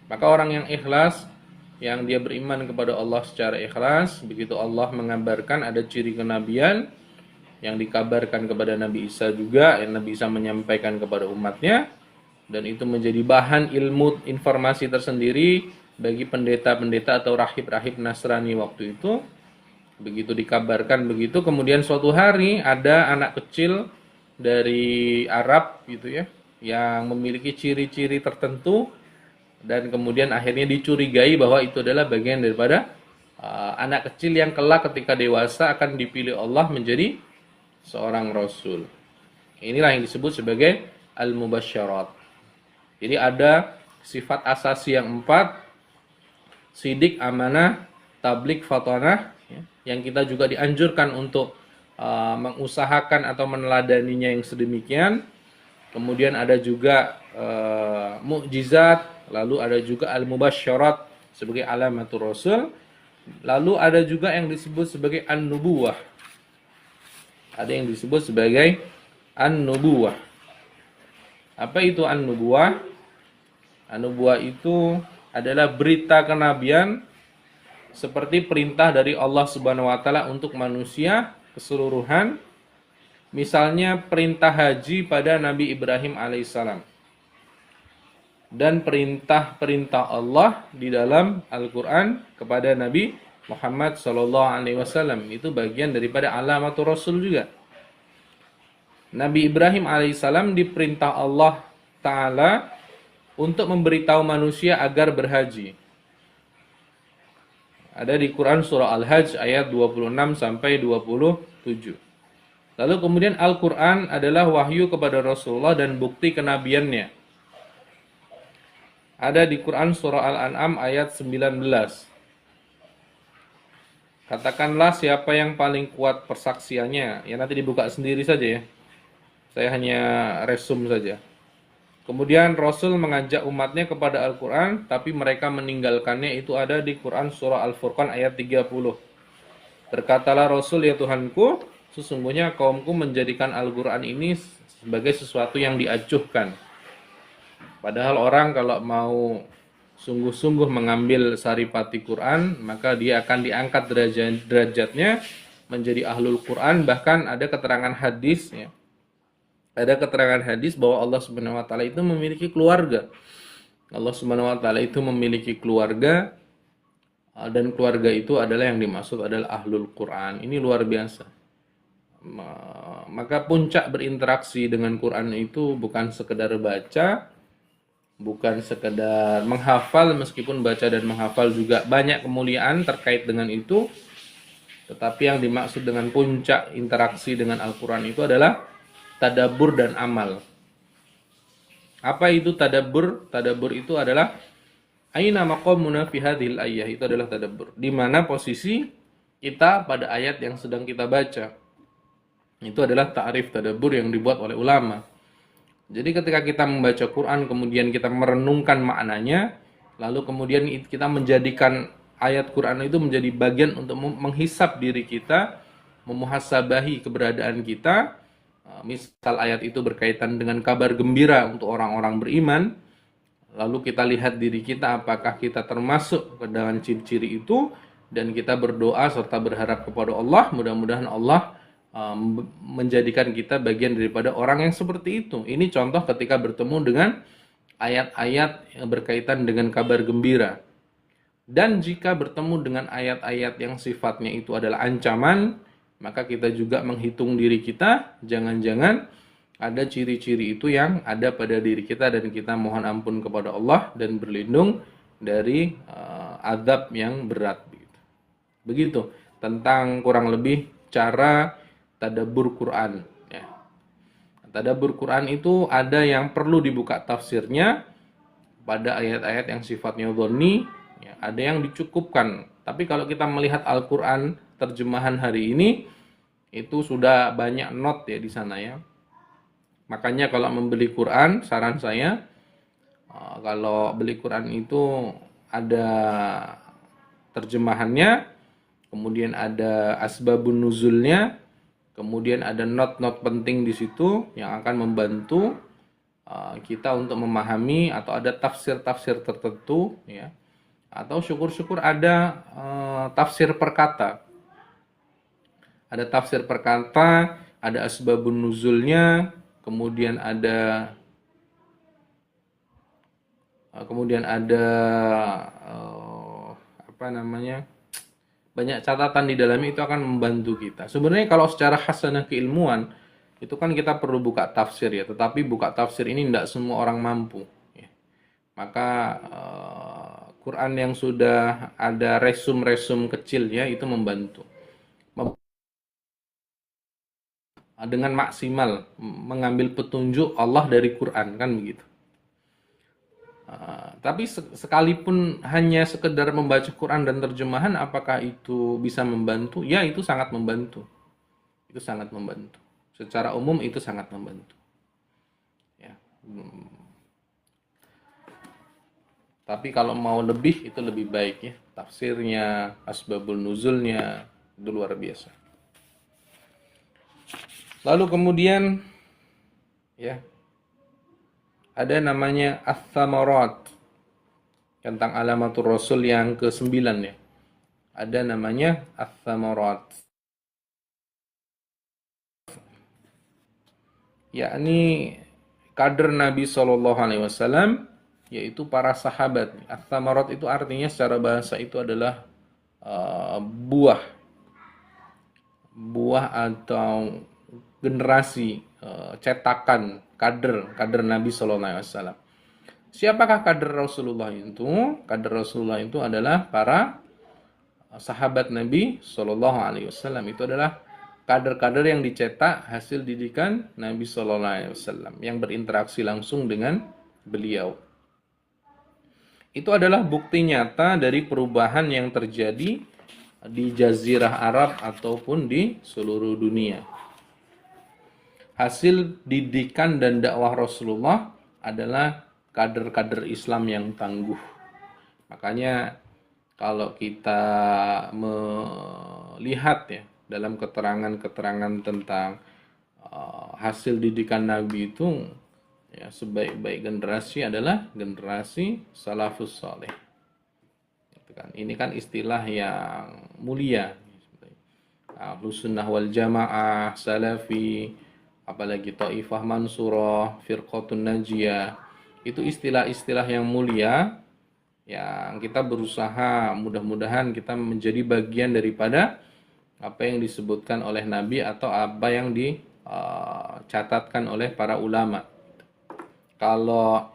Maka orang yang ikhlas, yang dia beriman kepada Allah secara ikhlas, begitu Allah mengabarkan ada ciri kenabian yang dikabarkan kepada Nabi Isa juga, yang Nabi Isa menyampaikan kepada umatnya, dan itu menjadi bahan ilmu informasi tersendiri bagi pendeta-pendeta atau rahib-rahib Nasrani waktu itu. Begitu dikabarkan begitu, kemudian suatu hari ada anak kecil dari Arab gitu ya, yang memiliki ciri-ciri tertentu, dan kemudian akhirnya dicurigai bahwa itu adalah bagian daripada anak kecil yang kelak ketika dewasa akan dipilih Allah menjadi seorang rasul. Inilah yang disebut sebagai al-mubasyarat. Jadi ada sifat asasi yang 4: sidik, amanah, tablik, fatanah, ya, yang kita juga dianjurkan untuk mengusahakan atau meneladaninya yang sedemikian. Kemudian ada juga mukjizat, lalu ada juga al-mubasyarat sebagai alamatul rasul, lalu ada juga yang disebut sebagai an-nubuwah. Ada yang disebut sebagai an-nubuwah. Apa itu an-nubuwah? An-nubuwah itu adalah berita kenabian seperti perintah dari Allah Subhanahu wa taala untuk manusia keseluruhan. Misalnya perintah haji pada Nabi Ibrahim alaihissalam. Dan perintah-perintah Allah di dalam Al-Quran kepada Nabi Muhammad SAW. Itu bagian daripada alamatul rasul juga. Nabi Ibrahim alaihissalam diperintah Allah Ta'ala untuk memberitahu manusia agar berhaji. Ada di Quran surah Al-Hajj ayat 26 sampai 27. Lalu kemudian Al-Quran adalah wahyu kepada Rasulullah dan bukti kenabiannya. Ada di Quran surah Al-An'am ayat 19. Katakanlah siapa yang paling kuat persaksiannya. Ya nanti dibuka sendiri saja ya. Saya hanya resum saja. Kemudian Rasul mengajak umatnya kepada Al-Quran, tapi mereka meninggalkannya. Itu ada di Quran surah Al-Furqan ayat 30. Berkatalah Rasul, ya Tuhanku, sesungguhnya kaumku menjadikan Al-Quran ini sebagai sesuatu yang diacuhkan. Padahal orang kalau mau sungguh-sungguh mengambil saripati Quran, maka dia akan diangkat derajatnya menjadi ahlul Quran. Bahkan ada keterangan hadis ya. Ada keterangan hadis bahwa Allah Subhanahu wa taala itu memiliki keluarga. Allah Subhanahu wa taala itu memiliki keluarga, dan keluarga itu adalah yang dimaksud adalah ahlul Quran. Ini luar biasa. Maka puncak berinteraksi dengan Quran itu bukan sekedar baca, bukan sekedar menghafal, meskipun baca dan menghafal juga banyak kemuliaan terkait dengan itu. Tetapi yang dimaksud dengan puncak interaksi dengan Al-Quran itu adalah tadabbur dan amal. Apa itu tadabbur? Tadabbur itu adalah aina maqamuna fi hadhil ayah, itu adalah tadabbur. Di mana posisi kita pada ayat yang sedang kita baca. Itu adalah ta'rif tadabbur yang dibuat oleh ulama. Jadi ketika kita membaca Quran, kemudian kita merenungkan maknanya, lalu kemudian kita menjadikan ayat Quran itu menjadi bagian untuk menghisap diri kita, memuhasabahi keberadaan kita. Misal ayat itu berkaitan dengan kabar gembira untuk orang-orang beriman, lalu kita lihat diri kita apakah kita termasuk ke dalam ciri-ciri itu, dan kita berdoa serta berharap kepada Allah, mudah-mudahan Allah menjadikan kita bagian daripada orang yang seperti itu. Ini contoh ketika bertemu dengan ayat-ayat yang berkaitan dengan kabar gembira. Dan jika bertemu dengan ayat-ayat yang sifatnya itu adalah ancaman, maka kita juga menghitung diri kita, jangan-jangan ada ciri-ciri itu yang ada pada diri kita, dan kita mohon ampun kepada Allah dan berlindung dari azab yang berat. Begitu tentang kurang lebih cara tadabbur Quran. Ya. Tadabbur Quran itu ada yang perlu dibuka tafsirnya pada ayat-ayat yang sifatnya dhonni, ya, ada yang dicukupkan. Tapi kalau kita melihat Al-Quran terjemahan hari ini, itu sudah banyak not ya di sana ya. Makanya kalau membeli Quran, saran saya, kalau beli Quran itu ada terjemahannya, kemudian ada asbabun nuzulnya, kemudian ada not-not penting di situ yang akan membantu kita untuk memahami, atau ada tafsir-tafsir tertentu ya, atau syukur-syukur ada tafsir perkata. Ada tafsir perkata, ada asbabun nuzulnya, kemudian ada apa namanya, banyak catatan di dalamnya, itu akan membantu kita. Sebenarnya kalau secara hasanah keilmuan itu kan kita perlu buka tafsir ya, tetapi buka tafsir ini tidak semua orang mampu ya. Maka Quran yang sudah ada resum-resum kecil ya, itu membantu dengan maksimal mengambil petunjuk Allah dari Quran, kan begitu. Tapi sekalipun hanya sekedar membaca Quran dan terjemahan, apakah itu bisa membantu? Ya, itu sangat membantu. Itu sangat membantu. Secara umum itu sangat membantu. Ya. Tapi kalau mau lebih, itu lebih baik ya. Tafsirnya, asbabul nuzulnya, itu luar biasa. Lalu kemudian ya, ada namanya Ats-Tsamarat, tentang alamatul Rasul yang ke-9 ya. Ada namanya Ats-Tsamarat, yakni kader Nabi Shallallahu Alaihi Wasallam, yaitu para sahabat. Ats-Tsamarat itu artinya secara bahasa itu adalah buah atau generasi, cetakan kader Nabi Shallallahu Alaihi Wasallam. Siapakah kader Rasulullah itu? Kader Rasulullah itu adalah para sahabat Nabi Shallallahu Alaihi Wasallam. Itu adalah kader-kader yang dicetak hasil didikan Nabi Shallallahu Alaihi Wasallam, yang berinteraksi langsung dengan beliau. Itu adalah bukti nyata dari perubahan yang terjadi di Jazirah Arab ataupun di seluruh dunia. Hasil didikan dan dakwah Rasulullah adalah kader-kader Islam yang tangguh. Makanya kalau kita melihat ya dalam keterangan-keterangan tentang hasil didikan Nabi itu, ya, sebaik-baik generasi adalah generasi salafus saleh. Ini kan istilah yang mulia. Ahlus sunnah wal jamaah, salafi, apalagi Taifah Mansurah, Firqatun Najiyah, itu istilah-istilah yang mulia yang kita berusaha mudah-mudahan kita menjadi bagian daripada apa yang disebutkan oleh Nabi atau apa yang dicatatkan oleh para ulama. Kalau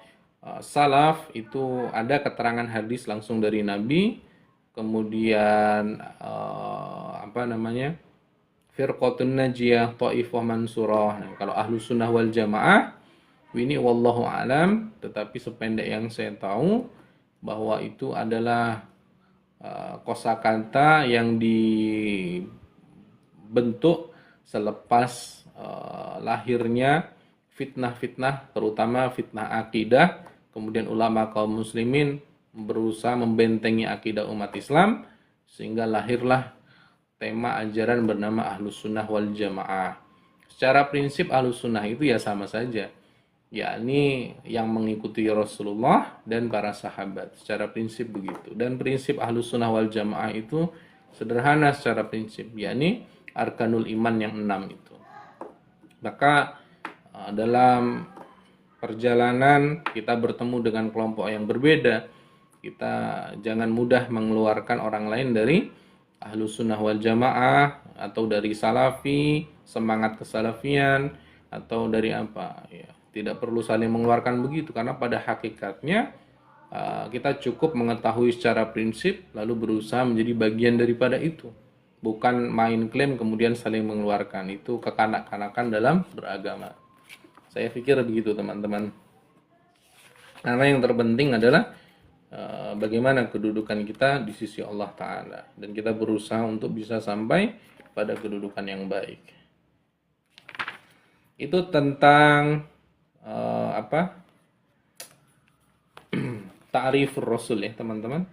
salaf itu ada keterangan hadis langsung dari Nabi, kemudian Firqatun Najiyah, Taifah Mansurah. Nah, kalau Ahlus Sunnah wal Jamaah, ini wallahu alam, tetapi sependek yang saya tahu bahwa itu adalah kosakata yang dibentuk selepas lahirnya fitnah-fitnah, terutama fitnah akidah. Kemudian ulama kaum muslimin berusaha membentengi akidah umat Islam, sehingga lahirlah tema ajaran bernama Ahlus Sunnah wal Jamaah. Secara prinsip Ahlus Sunnah itu ya sama saja, yakni yang mengikuti Rasulullah dan para sahabat. Secara prinsip begitu. Dan prinsip Ahlus Sunnah wal Jamaah itu sederhana secara prinsip, yakni arkanul iman yang 6 itu. Maka dalam perjalanan kita bertemu dengan kelompok yang berbeda, kita jangan mudah mengeluarkan orang lain dari Ahlus Sunnah wal Jamaah, atau dari Salafi, semangat kesalafian, atau dari apa ya. Tidak perlu saling mengeluarkan begitu, karena pada hakikatnya kita cukup mengetahui secara prinsip lalu berusaha menjadi bagian daripada itu, bukan main klaim kemudian saling mengeluarkan. Itu kekanak-kanakan dalam beragama. Saya pikir begitu teman-teman. Karena yang terpenting adalah bagaimana kedudukan kita di sisi Allah Ta'ala, dan kita berusaha untuk bisa sampai pada kedudukan yang baik. Itu tentang ta'rifur Rasul ya teman-teman,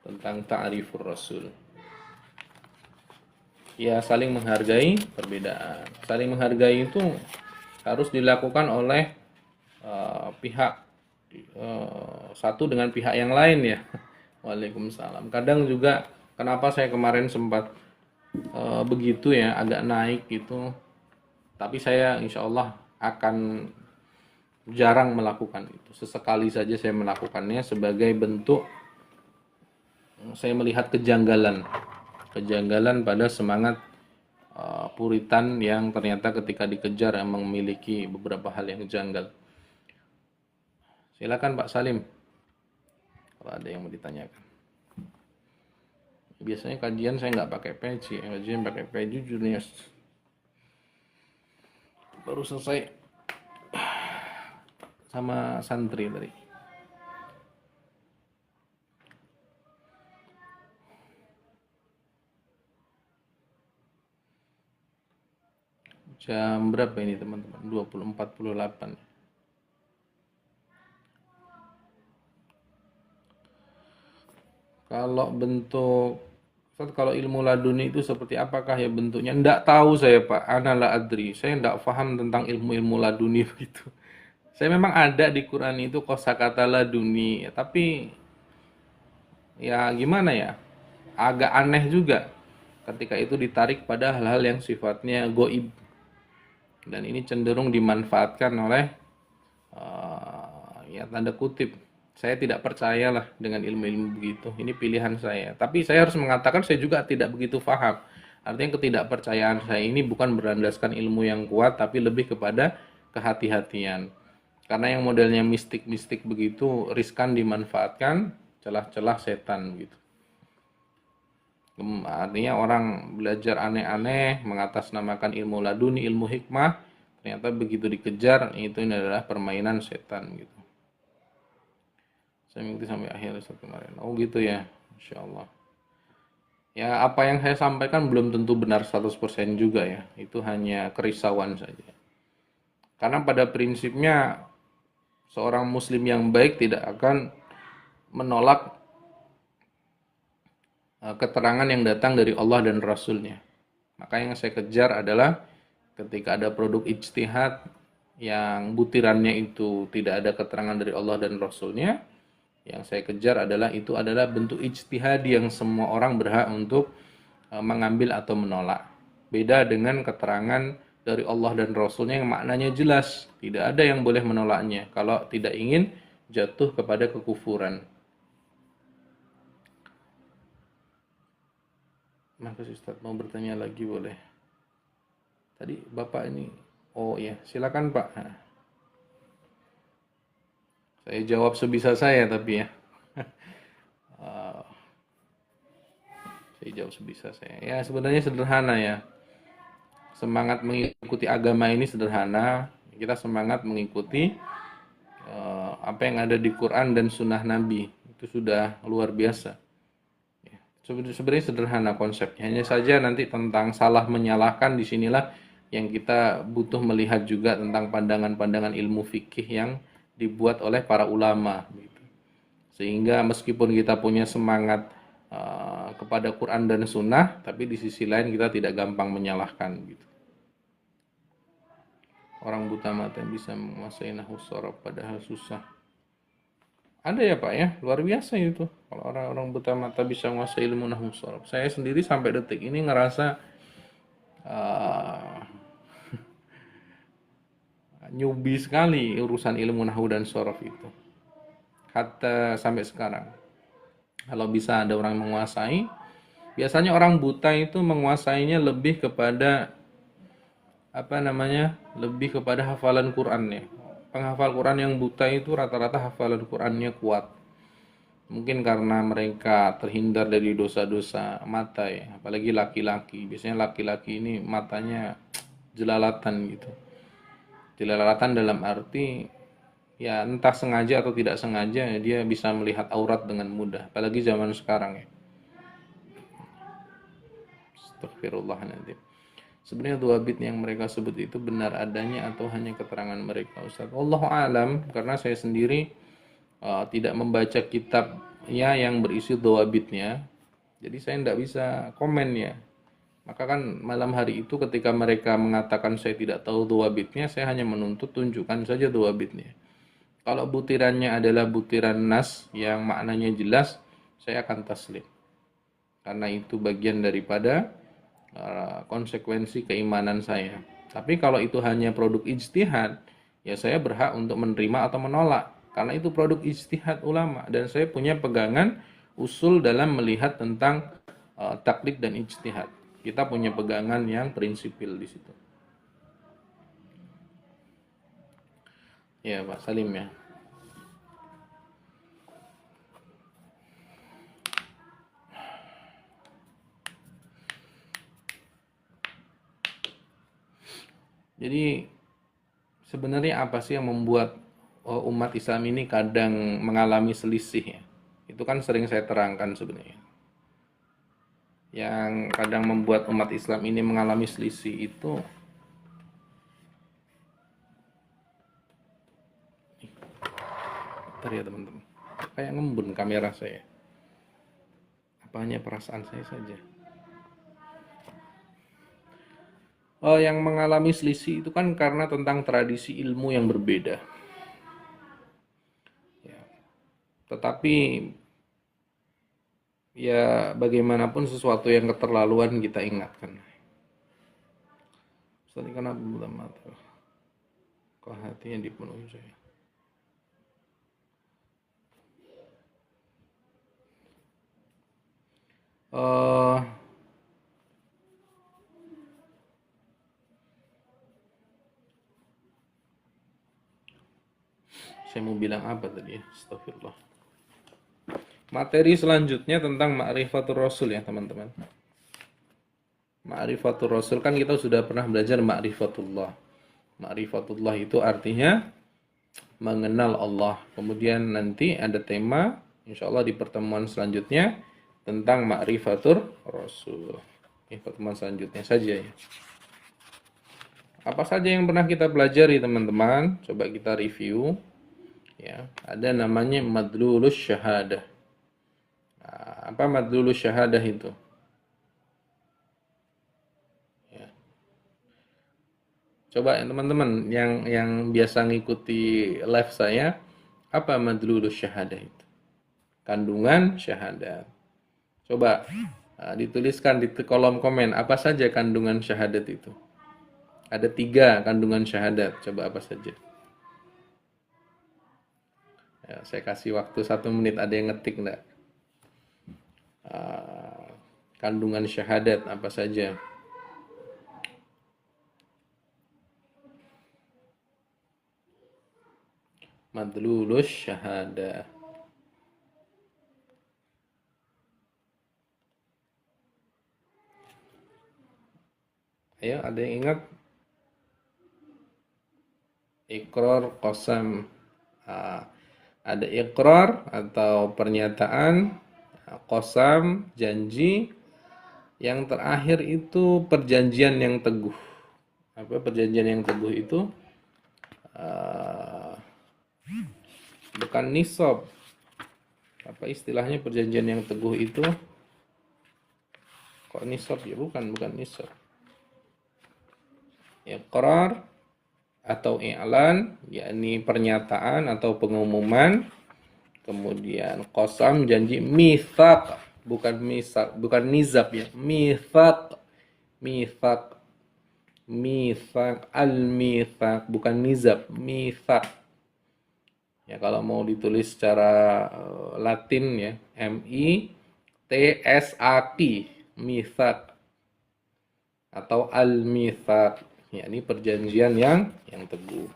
tentang ta'rifur Rasul. Ya, saling menghargai perbedaan. Saling menghargai itu harus dilakukan oleh pihak satu dengan pihak yang lain ya. Waalaikumsalam. Kadang juga kenapa saya kemarin sempat begitu ya, agak naik gitu. Tapi saya insya Allah akan jarang melakukan itu. Sesekali saja saya melakukannya sebagai bentuk saya melihat kejanggalan pada semangat Puritan yang ternyata ketika dikejar emang memiliki beberapa hal yang janggal. Silakan Pak Salim, kalau ada yang mau ditanyakan. Biasanya kajian saya nggak pakai peci, kajian pakai peci jujur nih. Baru selesai sama santri tadi. Jam berapa ini teman-teman? 20.48. Kalau bentuk kalau ilmu laduni itu seperti apakah ya bentuknya? Nggak tahu saya Pak, ana la adri. Saya nggak paham tentang ilmu-ilmu laduni begitu. Saya memang ada di Quran itu kosakata laduni, tapi ya gimana ya? Agak aneh juga ketika itu ditarik pada hal-hal yang sifatnya goib. Dan ini cenderung dimanfaatkan oleh ya tanda kutip. Saya tidak percayalah dengan ilmu-ilmu begitu. Ini pilihan saya. Tapi saya harus mengatakan saya juga tidak begitu paham. Artinya ketidakpercayaan saya ini bukan berlandaskan ilmu yang kuat, tapi lebih kepada kehati-hatian. Karena yang modelnya mistik-mistik begitu riskan dimanfaatkan celah-celah setan gitu. Artinya orang belajar aneh-aneh, mengatasnamakan ilmu laduni, ilmu hikmah, ternyata begitu dikejar, itu adalah permainan setan gitu. Saya mengikuti sampai akhir Ustaz kemarin. Oh gitu ya, Insya Allah. Ya apa yang saya sampaikan belum tentu benar 100% juga ya, itu hanya kerisauan saja. Karena pada prinsipnya, seorang muslim yang baik tidak akan menolak keterangan yang datang dari Allah dan Rasulnya. Maka yang saya kejar adalah ketika ada produk ijtihad yang butirannya itu tidak ada keterangan dari Allah dan Rasulnya, yang saya kejar adalah itu adalah bentuk ijtihad yang semua orang berhak untuk mengambil atau menolak. Beda dengan keterangan dari Allah dan Rasulnya yang maknanya jelas, tidak ada yang boleh menolaknya kalau tidak ingin jatuh kepada kekufuran. Maka Ustaz mau bertanya lagi boleh? Tadi Bapak ini, oh ya silakan Pak. Saya jawab sebisa saya tapi ya. Saya jawab sebisa saya. Ya sebenarnya sederhana ya. Semangat mengikuti agama ini sederhana. Kita semangat mengikuti apa yang ada di Quran dan Sunnah Nabi. Itu sudah luar biasa. Sebenarnya sederhana konsepnya. Hanya saja nanti tentang salah menyalahkan disinilah yang kita butuh melihat juga tentang pandangan-pandangan ilmu fikih yang dibuat oleh para ulama gitu. Sehingga meskipun kita punya semangat kepada Quran dan Sunnah, tapi di sisi lain kita tidak gampang menyalahkan gitu. Orang buta mata yang bisa menguasai nahwu shorof padahal susah. Ada ya Pak ya, luar biasa itu. Kalau orang-orang buta mata bisa menguasai ilmu nahwu shorof. Saya sendiri sampai detik ini ngerasa newbie sekali urusan ilmu nahwu dan shorof itu. Hatta sampai sekarang. Kalau bisa ada orang menguasai, biasanya orang buta itu menguasainya lebih kepada lebih kepada hafalan Qur'annya. Penghafal Quran yang buta itu rata-rata hafalan Qur'annya kuat. Mungkin karena mereka terhindar dari dosa-dosa mata ya, apalagi laki-laki. Biasanya laki-laki ini matanya jelalatan gitu. Jelalatan dalam arti ya entah sengaja atau tidak sengaja dia bisa melihat aurat dengan mudah, apalagi zaman sekarang ya. Astagfirullahaladzim. Sebenarnya dua bit yang mereka sebut itu benar adanya atau hanya keterangan mereka Ustaz? Wallahu alam, karena saya sendiri tidak membaca kitabnya yang berisi dua bitnya, jadi saya tidak bisa komen ya. Maka kan malam hari itu ketika mereka mengatakan saya tidak tahu dhawabitnya, saya hanya menuntut tunjukkan saja dhawabitnya. Kalau butirannya adalah butiran nas yang maknanya jelas, saya akan taslim. Karena itu bagian daripada konsekuensi keimanan saya. Tapi kalau itu hanya produk ijtihad, ya saya berhak untuk menerima atau menolak. Karena itu produk ijtihad ulama dan saya punya pegangan usul dalam melihat tentang taklid dan ijtihad. Kita punya pegangan yang prinsipil di situ. Ya, Pak Salim ya. Jadi sebenarnya apa sih yang membuat umat Islam ini kadang mengalami selisih ya? Itu kan sering saya terangkan sebenarnya. Yang kadang membuat umat Islam ini mengalami selisih itu bentar ya teman-teman. Kayak ngembun kamera saya. Apa hanya perasaan saya saja? Yang mengalami selisih itu kan karena tentang tradisi ilmu yang berbeda. Ya. Tetapi ya bagaimanapun sesuatu yang keterlaluan kita ingatkan. Ustaz kenapa buta mata? Kok hatinya dipenuhi saya? Uh, saya mau bilang apa tadi ya? Astagfirullah. Materi selanjutnya tentang ma'rifatul rasul ya teman-teman. Ma'rifatul rasul kan kita sudah pernah belajar ma'rifatullah. Ma'rifatullah itu artinya mengenal Allah. Kemudian nanti ada tema insyaallah di pertemuan selanjutnya tentang ma'rifatul rasul. Ini pertemuan selanjutnya saja ya. Apa saja yang pernah kita pelajari teman-teman? Coba kita review. Ya, ada namanya madlulus syahadah. Nah, apa madlulus syahadah itu? Ya. Coba ya, teman-teman yang biasa ngikuti live saya, apa madlulus syahadah itu? Kandungan syahadat. Coba dituliskan di kolom komen apa saja kandungan syahadat itu. Ada 3 kandungan syahadat. Coba apa saja? Ya, saya kasih waktu 1 menit. Ada yang ngetik enggak? Kandungan syahadat apa saja? Madlulus syahadah. Ayo, ada yang ingat? Iqrar, qasam. Ada iqrar atau pernyataan, qasam, janji. Yang terakhir itu perjanjian yang teguh. Apa perjanjian yang teguh itu? Bukan nisab. Apa istilahnya perjanjian yang teguh itu? Kok nisab ya? Bukan nisab. Iqrar atau i'lan, yakni pernyataan atau pengumuman. Kemudian qasam, janji. Mitsaq, bukan misak, bukan nizab ya. Mitsaq, al-mitsaq, bukan nizab, mitsaq. Ya kalau mau ditulis secara Latin ya, M-I-T-S-A-Q, mitsaq atau al-mitsaq. Ya, ini perjanjian yang teguh.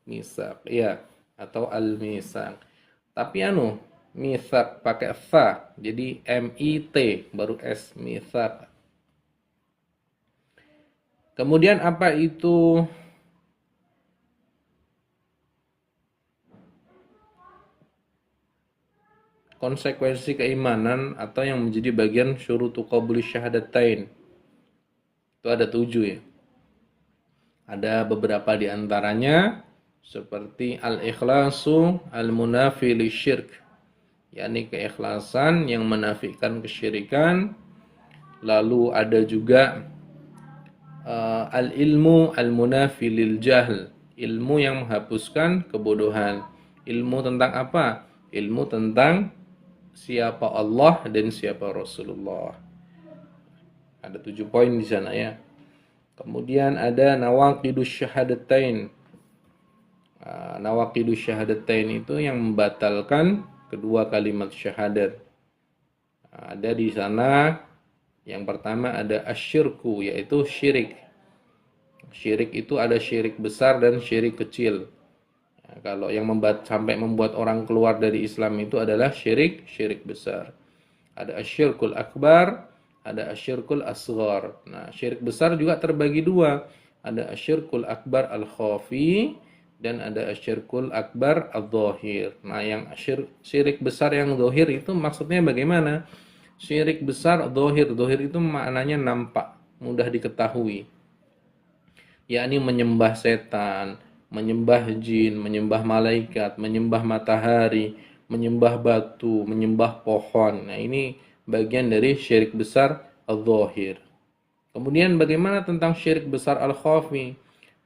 Misak, ya, atau al-misak. Tapi misak pakai fa, jadi M-I-T baru S, misak. Kemudian apa itu konsekuensi keimanan atau yang menjadi bagian syurutu qabuli syahadatain? Itu ada 7 ya. Ada beberapa di antaranya seperti al-ikhlasu al-munafi lisyirk. yakni keikhlasan yang menafikan kesyirikan. Lalu ada juga al-ilmu al-munafi lil jahl, ilmu yang menghapuskan kebodohan. Ilmu tentang apa? Ilmu tentang siapa Allah dan siapa Rasulullah. Ada 7 poin di sana ya. Kemudian ada nawaqidus syahadatain. Nawaqidus syahadatain itu yang membatalkan kedua kalimat syahadat. Ada di sana yang pertama ada asyirku, yaitu syirik. Syirik itu ada syirik besar dan syirik kecil. Kalau yang sampai membuat orang keluar dari Islam itu adalah syirik besar. Ada asyirkul akbar, ada asyirkul asghar. Nah, syirik besar juga terbagi dua. Ada asyirkul akbar al-khafi dan ada asyirkul akbar al-dhahir. Nah, yang syirik besar yang dhahir itu maksudnya bagaimana? Syirik besar dhahir itu maknanya nampak, mudah diketahui. Yakni menyembah setan, menyembah jin, menyembah malaikat, menyembah matahari, menyembah batu, menyembah pohon. Nah, ini bagian dari syirik besar al-dhahir. Kemudian bagaimana tentang syirik besar al-khafi?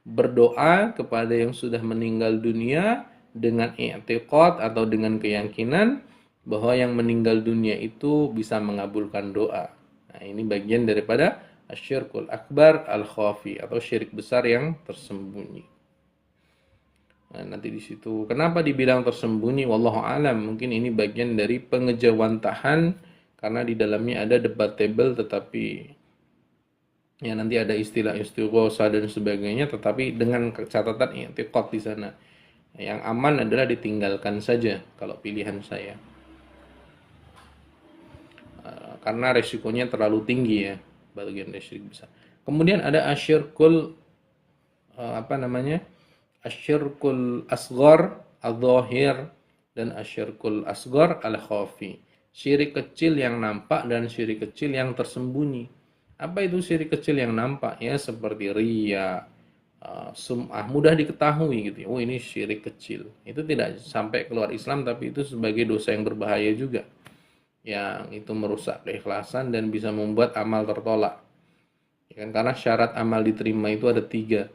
Berdoa kepada yang sudah meninggal dunia dengan i'tiqad atau dengan keyakinan bahwa yang meninggal dunia itu bisa mengabulkan doa. Nah, ini bagian daripada asyirkul akbar al-khafi atau syirik besar yang tersembunyi. Nah, nanti di situ kenapa dibilang tersembunyi, wallahu alam, mungkin ini bagian dari pengejawantahan karena di dalamnya ada debatable, tetapi ya nanti ada istilah istighosa dan sebagainya, tetapi dengan catatan i'tiqad di sana. Yang aman adalah ditinggalkan saja kalau pilihan saya. Karena resikonya terlalu tinggi ya, bagian dari syirik besar. Kemudian ada asyirkul asyirkul asghar al-dhahir dan asyirkul asghar al-khafi. Syirik kecil yang nampak dan syirik kecil yang tersembunyi. Apa itu syirik kecil yang nampak? Ya seperti riya, sum'ah, mudah diketahui gitu. Oh, ini syirik kecil. Itu tidak sampai keluar Islam, tapi itu sebagai dosa yang berbahaya juga. Yang itu merusak keikhlasan dan bisa membuat amal tertolak. Ya kan? Karena syarat amal diterima itu ada 3.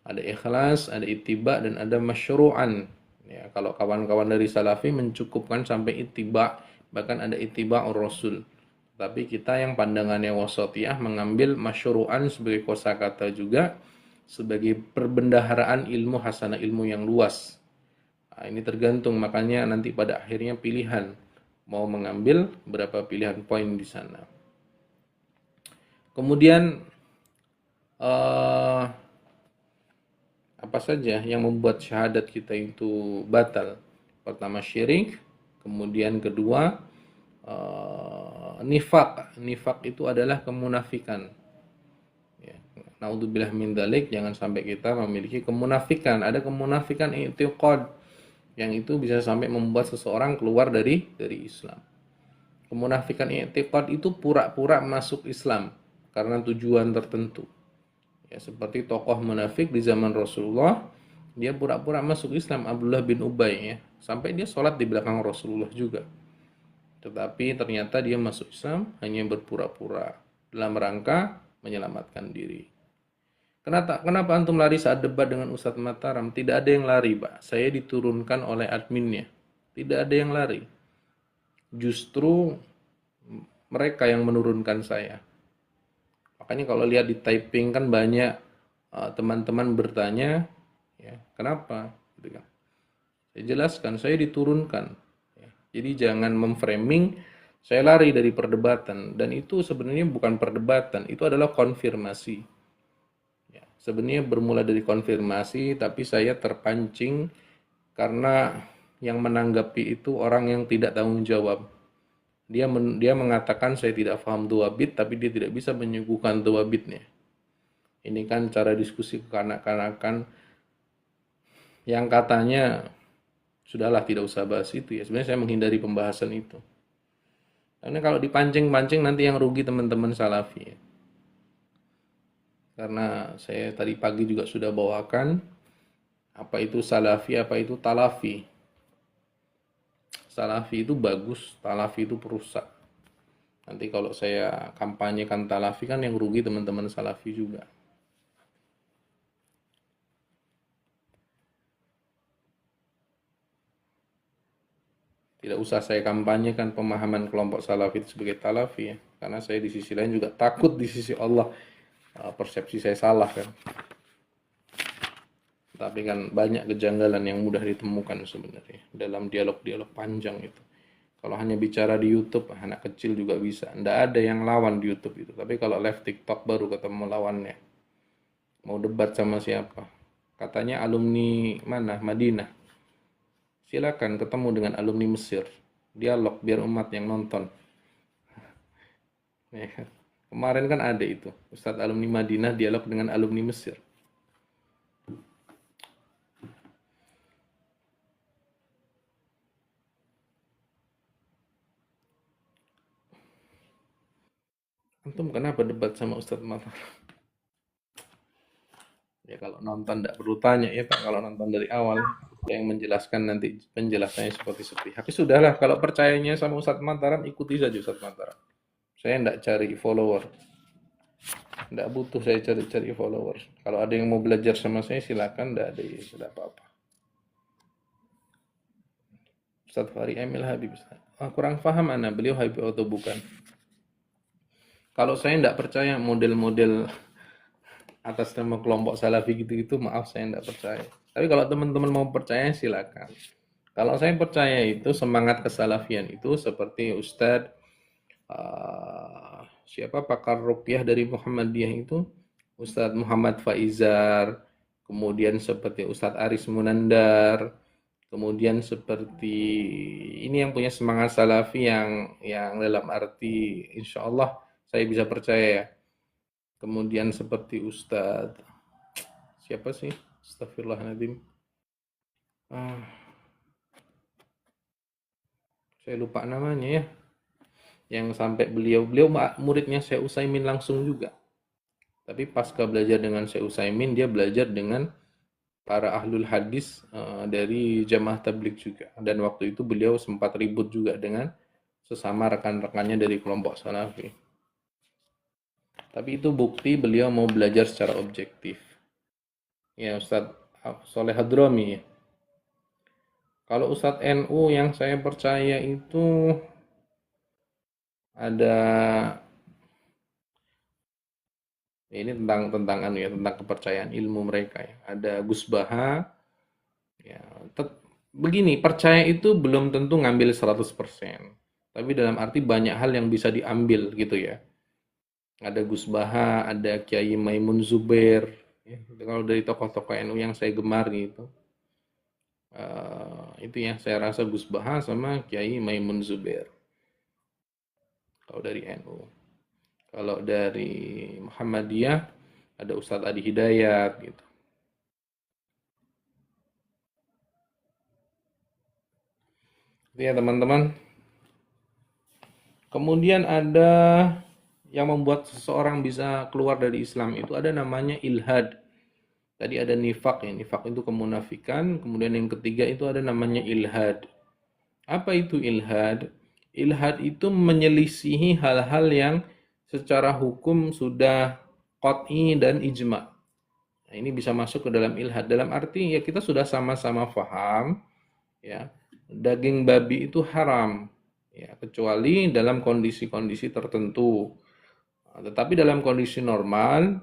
Ada ikhlas, ada ittiba, dan ada masyru'an. Ya, kalau kawan-kawan dari salafi mencukupkan sampai ittiba, bahkan ada ittiba'ur rasul. Tapi kita yang pandangannya wasatiyah mengambil masyru'an sebagai kosakata juga, sebagai perbendaharaan ilmu hasanah, ilmu yang luas. Nah, ini tergantung, makanya nanti pada akhirnya pilihan mau mengambil berapa pilihan poin di sana. Kemudian apa saja yang membuat syahadat kita itu batal? Pertama syirik, kemudian kedua nifaq. Nifaq itu adalah kemunafikan. Ya, naudzubillah min dzalik, jangan sampai kita memiliki kemunafikan. Ada kemunafikan i'tiqad yang itu bisa sampai membuat seseorang keluar dari Islam. Kemunafikan i'tiqad itu pura-pura masuk Islam karena tujuan tertentu. Ya, seperti tokoh munafik di zaman Rasulullah, dia pura-pura masuk Islam, Abdullah bin Ubay ya, sampai dia sholat di belakang Rasulullah juga. Tetapi ternyata dia masuk Islam hanya berpura-pura dalam rangka menyelamatkan diri. Kenapa antum lari saat debat dengan Ustadz Mataram? Tidak ada yang lari, Pak. Saya diturunkan oleh adminnya. Tidak ada yang lari. Justru mereka yang menurunkan saya. Makanya kalau lihat di typing kan banyak teman-teman bertanya, ya, kenapa? Gitu kan. Saya jelaskan, saya diturunkan. Ya. Jadi jangan memframing saya lari dari perdebatan. Dan itu sebenarnya bukan perdebatan, itu adalah konfirmasi. Sebenarnya bermula dari konfirmasi, tapi saya terpancing karena yang menanggapi itu orang yang tidak tanggung jawab. Dia mengatakan saya tidak paham dhawabit, tapi dia tidak bisa menyuguhkan dhawabitnya. Ini kan cara diskusi kekanak-kanakan yang katanya sudahlah tidak usah bahas itu ya. Sebenarnya saya menghindari pembahasan itu. Karena kalau dipancing-pancing nanti yang rugi teman-teman salafi ya. Karena saya tadi pagi juga sudah bawakan apa itu salafi, apa itu talafi. Salafi itu bagus, Talafi itu perusak. Nanti kalau saya kampanyekan Talafi kan yang rugi teman-teman Salafi juga. Tidak usah saya kampanyekan pemahaman kelompok Salafi itu sebagai Talafi ya. Karena saya di sisi lain juga takut di sisi Allah persepsi saya salah kan. Tapi kan banyak kejanggalan yang mudah ditemukan sebenarnya dalam dialog-dialog panjang itu. Kalau hanya bicara di YouTube, anak kecil juga bisa. Nggak ada yang lawan di YouTube itu. Tapi kalau live TikTok baru ketemu lawannya. Mau debat sama siapa? Katanya alumni mana? Madinah. Silakan ketemu dengan alumni Mesir. Dialog biar umat yang nonton. Ya kan? Kemarin kan ada itu. Ustadz alumni Madinah dialog dengan alumni Mesir. Antum kenapa debat sama Ustadz Matar? Ya kalau nonton tidak perlu tanya ya Pak, kalau nonton dari awal yang menjelaskan nanti penjelasannya seperti sepihak. Tapi sudahlah, kalau percayanya sama Ustadz Mataram, ikuti saja Ustadz Mataram. Saya tidak cari follower. Tidak butuh saya cari-cari follower. Kalau ada yang mau belajar sama saya silakan, tidak apa-apa. Ustadz Fahri Emil Habib. Kurang paham Anda, beliau Habib atau bukan? Kalau saya tidak percaya model-model atas nama kelompok Salafi gitu-gitu, maaf saya tidak percaya. Tapi kalau teman-teman mau percaya silakan. Kalau saya percaya itu semangat kesalafian itu seperti Ustadz siapa pakar ruqyah dari Muhammadiyah itu, Ustadz Muhammad Faizar, kemudian seperti Ustadz Aris Munandar, kemudian seperti ini yang punya semangat salafi yang dalam arti insya Allah saya bisa percaya ya. Kemudian seperti Ustadz siapa sih? Astagfirullahaladzim. Saya lupa namanya ya. Yang sampai beliau muridnya Syekh Utsaimin langsung juga. Tapi pasca belajar dengan Syekh Utsaimin, dia belajar dengan para ahlul hadis dari jamaah tabligh juga. Dan waktu itu beliau sempat ribut juga dengan sesama rekan-rekannya dari kelompok Salafi. Tapi itu bukti beliau mau belajar secara objektif. Ya Ustadz Soleh Hadromi. Kalau Ustadz NU yang saya percaya itu ada ini tentang anu ya, tentang kepercayaan ilmu mereka ya. Ada Gus Baha. Ya, begini, percaya itu belum tentu ngambil 100%. Tapi dalam arti banyak hal yang bisa diambil gitu ya. Ada Gus Baha, ada Kiai Maimun Zubair. Ya, kalau dari tokoh-tokoh NU yang saya gemar gitu. Itu ya, saya rasa Gus Baha sama Kiai Maimun Zubair. Kalau dari NU. Kalau dari Muhammadiyah ada Ustadz Adi Hidayat gitu. Itu ya teman-teman. Kemudian ada yang membuat seseorang bisa keluar dari Islam itu ada namanya ilhad. Tadi ada nifak ya, nifak itu kemunafikan. Kemudian yang ketiga itu ada namanya ilhad. Apa itu ilhad? Ilhad itu menyelisihi hal-hal yang secara hukum sudah qat'i dan ijma. Nah, ini bisa masuk ke dalam ilhad. Dalam arti ya kita sudah sama-sama paham ya, daging babi itu haram ya, kecuali dalam kondisi-kondisi tertentu. Tetapi dalam kondisi normal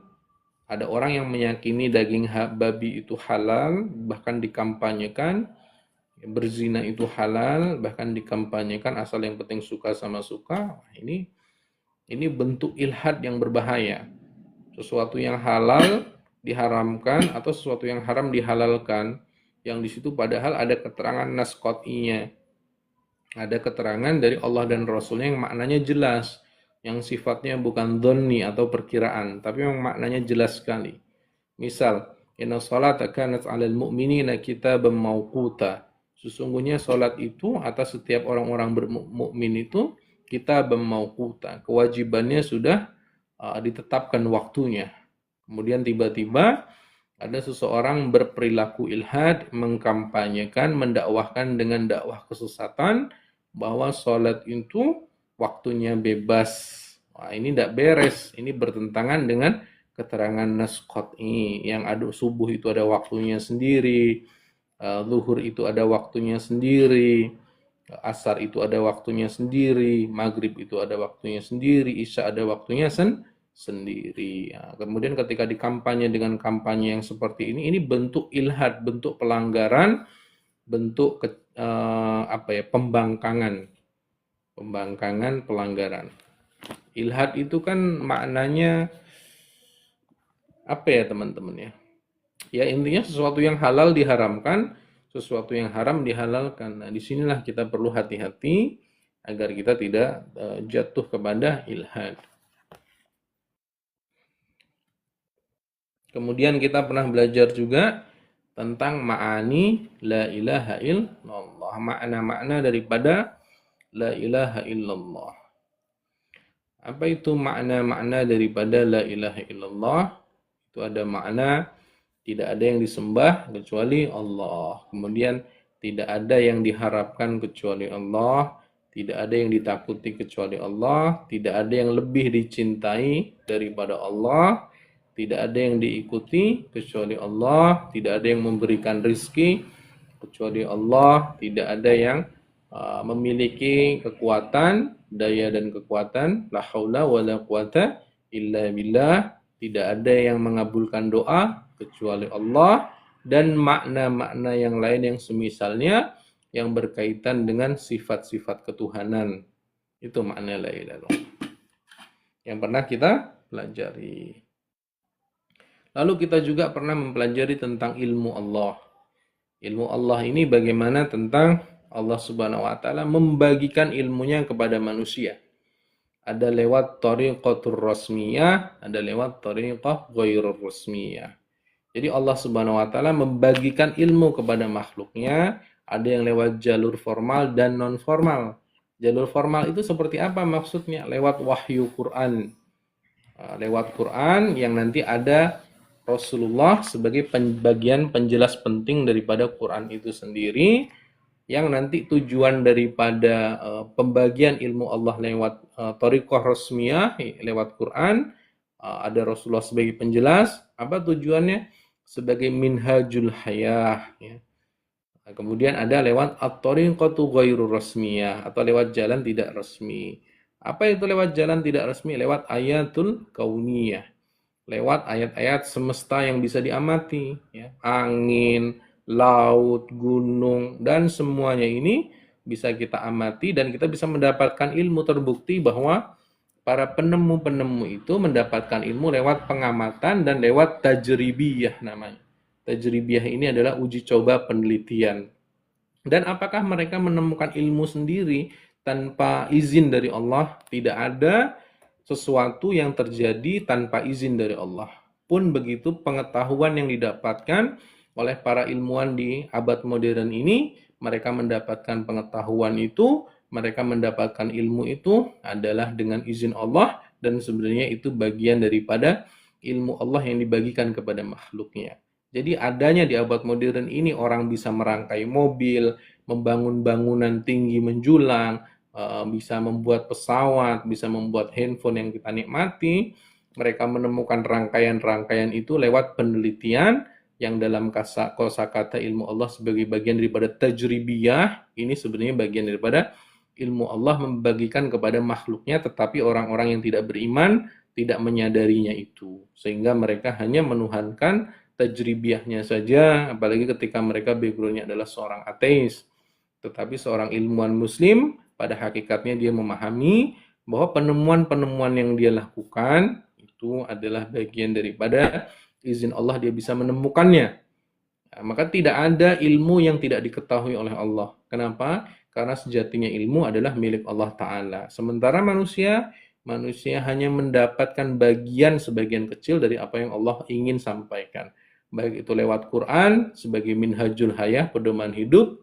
ada orang yang meyakini daging babi itu halal, bahkan dikampanyekan, berzina itu halal, bahkan dikampanyekan asal yang penting suka sama suka. Ini bentuk ilhad yang berbahaya. Sesuatu yang halal diharamkan atau sesuatu yang haram dihalalkan. Yang di situ padahal ada keterangan nas qat'iynya. Ada keterangan dari Allah dan Rasulnya yang maknanya jelas. Yang sifatnya bukan dhonni atau perkiraan. Tapi memang maknanya jelas sekali. Misal, inna salata kanat 'alal mu'minina kitaban mawquta. Sesungguhnya salat itu atas setiap orang-orang bermukmin itu kitaban mawquta. Kewajibannya sudah ditetapkan waktunya. Kemudian tiba-tiba ada seseorang berperilaku ilhad, mengkampanyekan, mendakwahkan dengan dakwah kesesatan, bahwa sholat itu waktunya bebas. Wah, ini tidak beres. Ini bertentangan dengan keterangan nas qat'i yang ada subuh itu ada waktunya sendiri, zuhur itu ada waktunya sendiri, asar itu ada waktunya sendiri, maghrib itu ada waktunya sendiri, isya ada waktunya sendiri. Ya, kemudian ketika dikampanye dengan kampanye yang seperti ini bentuk ilhad, bentuk pelanggaran, bentuk pembangkangan, pelanggaran. Ilhad itu kan maknanya apa ya teman-teman ya? Ya intinya sesuatu yang halal diharamkan, sesuatu yang haram dihalalkan. Nah, disinilah kita perlu hati-hati agar kita tidak jatuh kepada ilhad. Kemudian kita pernah belajar juga tentang ma'ani la ilaha illallah, makna-makna daripada la ilaha illallah. Apa itu makna-makna daripada la ilaha illallah? Itu ada makna tidak ada yang disembah kecuali Allah. Kemudian tidak ada yang diharapkan kecuali Allah, tidak ada yang ditakuti kecuali Allah, tidak ada yang lebih dicintai daripada Allah, tidak ada yang diikuti kecuali Allah, tidak ada yang memberikan rizki kecuali Allah, tidak ada yang memiliki kekuatan, daya dan kekuatan, la haula wala quwata illa billah, tidak ada yang mengabulkan doa kecuali Allah, dan makna-makna yang lain yang semisalnya yang berkaitan dengan sifat-sifat ketuhanan. Itu makna la ilaha illallah yang pernah kita pelajari. Lalu kita juga pernah mempelajari tentang ilmu Allah. Ilmu Allah ini bagaimana tentang Allah Subhanahu wa taala membagikan ilmunya kepada manusia. Ada lewat thariqatur rasmiyah, ada lewat thariqah ghairur rasmiyah. Jadi Allah Subhanahu wa taala membagikan ilmu kepada makhluknya, ada yang lewat jalur formal dan non formal. Jalur formal itu seperti apa maksudnya? Lewat wahyu Quran. Lewat Quran yang nanti ada Rasulullah sebagai bagian penjelas penting daripada Quran itu sendiri, yang nanti tujuan daripada pembagian ilmu Allah lewat thariqah rasmiyah, lewat Quran, ada Rasulullah sebagai penjelas. Apa tujuannya? Sebagai minhajul hayah. Ya. Nah, kemudian ada lewat at-thariqatu ghairur rasmiyah, atau lewat jalan tidak resmi. Apa itu lewat jalan tidak resmi? Lewat ayatul kauniyah. Lewat ayat-ayat semesta yang bisa diamati, ya. Angin, laut, gunung, dan semuanya ini bisa kita amati dan kita bisa mendapatkan ilmu. Terbukti bahwa para penemu-penemu itu mendapatkan ilmu lewat pengamatan dan lewat tajribiyah namanya. Tajribiyah ini adalah uji coba penelitian. Dan apakah mereka menemukan ilmu sendiri tanpa izin dari Allah? Tidak ada sesuatu yang terjadi tanpa izin dari Allah. Pun begitu pengetahuan yang didapatkan oleh para ilmuwan di abad modern ini, mereka mendapatkan pengetahuan itu, mereka mendapatkan ilmu itu adalah dengan izin Allah, dan sebenarnya itu bagian daripada ilmu Allah yang dibagikan kepada makhluknya. Jadi adanya di abad modern ini orang bisa merangkai mobil, membangun bangunan tinggi menjulang, bisa membuat pesawat, bisa membuat handphone yang kita nikmati. Mereka menemukan rangkaian-rangkaian itu lewat penelitian yang dalam kosakata ilmu Allah sebagai bagian daripada tajribiyah. Ini sebenarnya bagian daripada ilmu Allah membagikan kepada makhluknya, tetapi orang-orang yang tidak beriman tidak menyadarinya itu. Sehingga mereka hanya menuhankan tajribiyahnya saja, apalagi ketika mereka backgroundnya adalah seorang ateis. Tetapi seorang ilmuwan muslim pada hakikatnya dia memahami bahwa penemuan-penemuan yang dia lakukan itu adalah bagian daripada izin Allah, dia bisa menemukannya. Nah, maka tidak ada ilmu yang tidak diketahui oleh Allah. Kenapa? Karena sejatinya ilmu adalah milik Allah Ta'ala. Sementara manusia hanya mendapatkan sebagian kecil dari apa yang Allah ingin sampaikan. Baik itu lewat Quran sebagai minhajul hayah, pedoman hidup,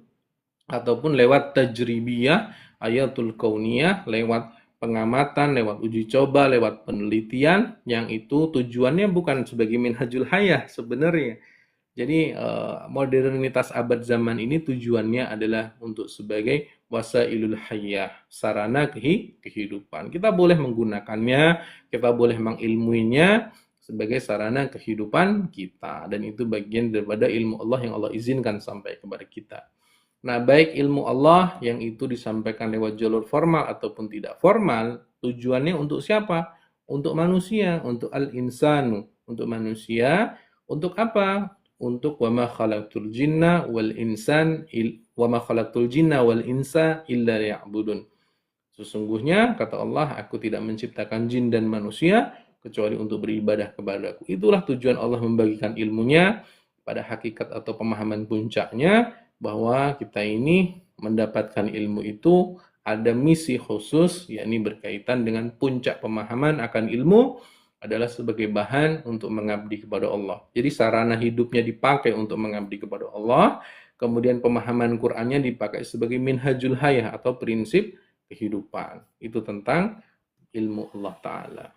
ataupun lewat tajribiyah, ayatul kauniyah, lewat pengamatan, lewat uji coba, lewat penelitian, yang itu tujuannya bukan sebagai minhajul hayah sebenarnya, Jadi modernitas abad zaman ini tujuannya adalah untuk sebagai wasailul hayah, sarana kehidupan. Kita boleh menggunakannya, kita boleh mengilmuinya sebagai sarana kehidupan kita, dan itu bagian daripada ilmu Allah yang Allah izinkan sampai kepada kita. Nah, baik ilmu Allah yang itu disampaikan lewat jalur formal ataupun tidak formal, tujuannya untuk siapa? Untuk manusia, untuk al-insanu, untuk manusia. Untuk apa? Untuk wama khalaqtul jinna wal insan wama khalaqtul jinna wal insa illa liya'budun. Sesungguhnya kata Allah, aku tidak menciptakan jin dan manusia kecuali untuk beribadah kepadaku. Itulah tujuan Allah membagikan ilmunya. Pada hakikat atau pemahaman puncaknya bahwa kita ini mendapatkan ilmu itu ada misi khusus, yakni berkaitan dengan puncak pemahaman akan ilmu adalah sebagai bahan untuk mengabdi kepada Allah. Jadi sarana hidupnya dipakai untuk mengabdi kepada Allah, kemudian pemahaman Qur'annya dipakai sebagai minhajul hayah atau prinsip kehidupan. Itu tentang ilmu Allah Ta'ala.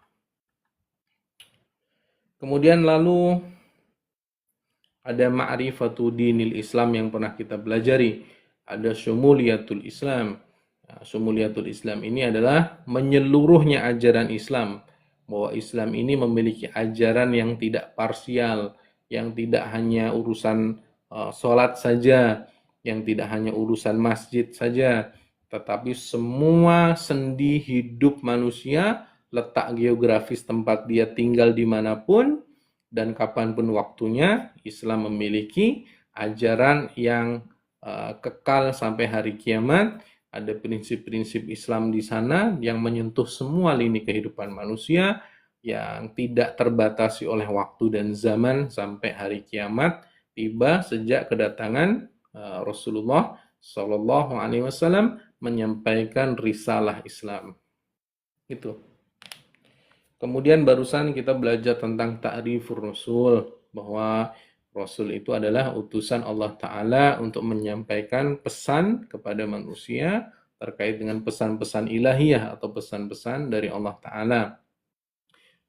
Kemudian lalu ada ma'rifatu dinil Islam yang pernah kita pelajari. Ada syumuliyatul Islam. Nah, syumuliyatul Islam ini adalah menyeluruhnya ajaran Islam. Bahwa Islam ini memiliki ajaran yang tidak parsial, yang tidak hanya urusan sholat saja, yang tidak hanya urusan masjid saja, tetapi semua sendi hidup manusia, letak geografis tempat dia tinggal dimanapun, dan kapanpun waktunya, Islam memiliki ajaran yang kekal sampai hari kiamat. Ada prinsip-prinsip Islam di sana yang menyentuh semua lini kehidupan manusia, yang tidak terbatasi oleh waktu dan zaman sampai hari kiamat tiba sejak kedatangan Rasulullah Shallallahu Alaihi Wasallam menyampaikan risalah Islam. Itu. Kemudian barusan kita belajar tentang ta'rifur Rasul, bahwa Rasul itu adalah utusan Allah Ta'ala untuk menyampaikan pesan kepada manusia terkait dengan pesan-pesan ilahiyah atau pesan-pesan dari Allah Ta'ala.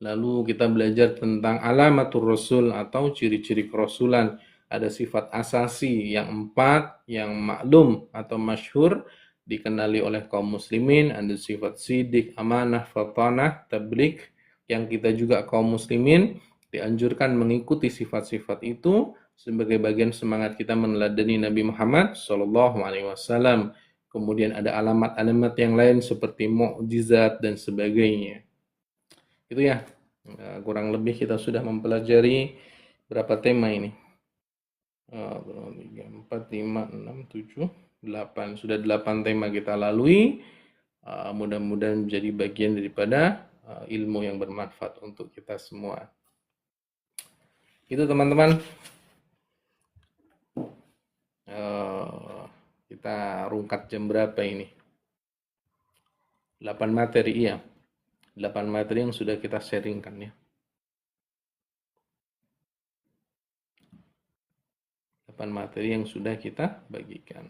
Lalu kita belajar tentang alamatur Rasul atau ciri-ciri kerasulan. Ada sifat asasi yang 4 yang maklum atau masyhur dikenali oleh kaum muslimin. Ada sifat sidik, amanah, fatanah, tabligh, yang kita juga kaum muslimin dianjurkan mengikuti sifat-sifat itu sebagai bagian semangat kita meneladani Nabi Muhammad Shallallahu Alaihi Wasallam. Kemudian ada alamat-alamat yang lain seperti mukjizat dan sebagainya. Itu ya, kurang lebih kita sudah mempelajari berapa tema ini? 3, 4, 5, 6, 7, 8. Sudah 8 tema kita lalui. Mudah-mudahan menjadi bagian daripada ilmu yang bermanfaat untuk kita semua. Itu teman-teman. Kita rungkat jam berapa ini? 8 materi, iya. 8 materi yang sudah kita sharingkan ya. 8 materi yang sudah kita bagikan.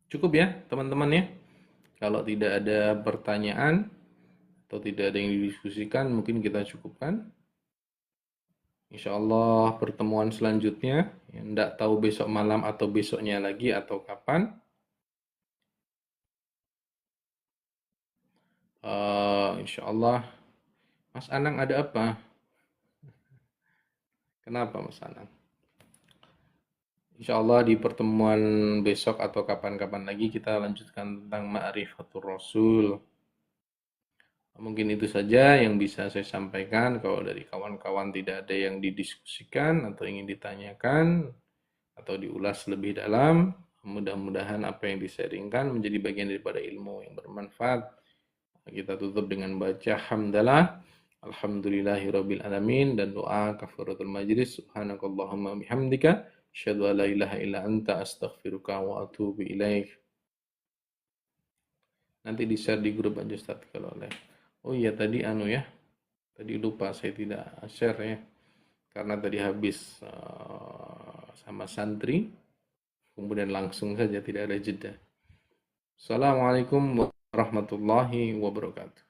Cukup ya teman-teman ya. Kalau tidak ada pertanyaan atau tidak ada yang didiskusikan, mungkin kita cukupkan. Insya Allah pertemuan selanjutnya, tidak tahu besok malam atau besoknya lagi atau kapan. Insya Allah. Mas Anang ada apa? Kenapa Mas Anang? Insya Allah di pertemuan besok atau kapan-kapan lagi kita lanjutkan tentang Ma'rifatul Rasul. Mungkin itu saja yang bisa saya sampaikan. Kalau dari kawan-kawan tidak ada yang didiskusikan atau ingin ditanyakan atau diulas lebih dalam, mudah-mudahan apa yang disaringkan menjadi bagian daripada ilmu yang bermanfaat. Kita tutup dengan baca hamdalah, alhamdulillahirabbil alamin, dan doa kafaratul majlis. Subhanakallahumma bihamdika asyhadu an la ilaha illa anta astaghfiruka wa atubu ilaik. Nanti di-share di grup aja Ustaz kalau oleh. Oh iya tadi ya. Tadi lupa saya tidak share ya, karena tadi habis sama santri, kemudian langsung saja tidak ada jeda. Assalamualaikum warahmatullahi wabarakatuh.